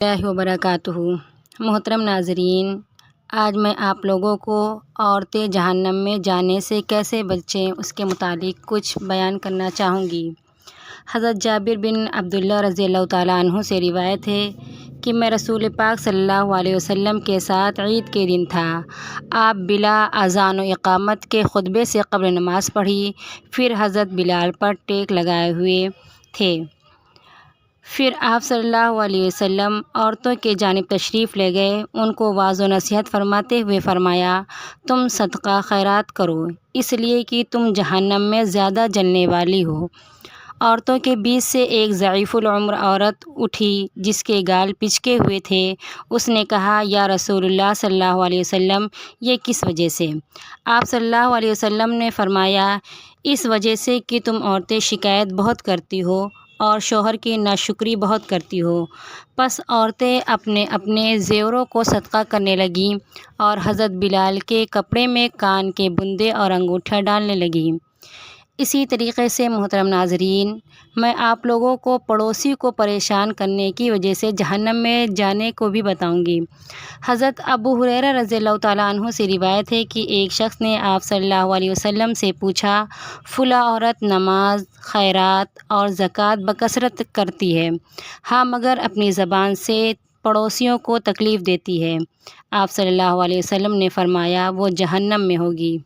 اللہ وبرکاتہ۔ محترم ناظرین، آج میں آپ لوگوں کو عورتیں جہنم میں جانے سے کیسے بچیں اس کے متعلق کچھ بیان کرنا چاہوں گی۔ حضرت جابر بن عبداللہ رضی اللہ تعالیٰ عنہ سے روایت ہے کہ میں رسول پاک صلی اللہ علیہ وسلم کے ساتھ عید کے دن تھا۔ آپ بلا اذان و اقامت کے خطبے سے قبل نماز پڑھی، پھر حضرت بلال پر ٹیک لگائے ہوئے تھے۔ پھر آپ صلی اللہ علیہ وسلم عورتوں کی جانب تشریف لے گئے، ان کو واعظ و نصیحت فرماتے ہوئے فرمایا، تم صدقہ خیرات کرو، اس لیے کہ تم جہنم میں زیادہ جلنے والی ہو۔ عورتوں کے بیچ سے ایک ضعیف العمر عورت اٹھی جس کے گال پچکے ہوئے تھے۔ اس نے کہا، یا رسول اللہ صلی اللہ علیہ وسلم، یہ کس وجہ سے؟ آپ صلی اللہ علیہ وسلم نے فرمایا، اس وجہ سے کہ تم عورتیں شکایت بہت کرتی ہو اور شوہر کی ناشکری بہت کرتی ہو۔ پس عورتیں اپنے اپنے زیوروں کو صدقہ کرنے لگیں اور حضرت بلال کے کپڑے میں کان کے بندے اور انگوٹھا ڈالنے لگیں۔ اسی طریقے سے محترم ناظرین، میں آپ لوگوں کو پڑوسی کو پریشان کرنے کی وجہ سے جہنم میں جانے کو بھی بتاؤں گی۔ حضرت ابو ہریرہ رضی اللہ تعالیٰ عنہ سے روایت ہے کہ ایک شخص نے آپ صلی اللہ علیہ وسلم سے پوچھا، فلاں عورت نماز، خیرات اور زکوٰۃ بکثرت کرتی ہے، ہاں مگر اپنی زبان سے پڑوسیوں کو تکلیف دیتی ہے۔ آپ صلی اللہ علیہ وسلم نے فرمایا، وہ جہنم میں ہوگی۔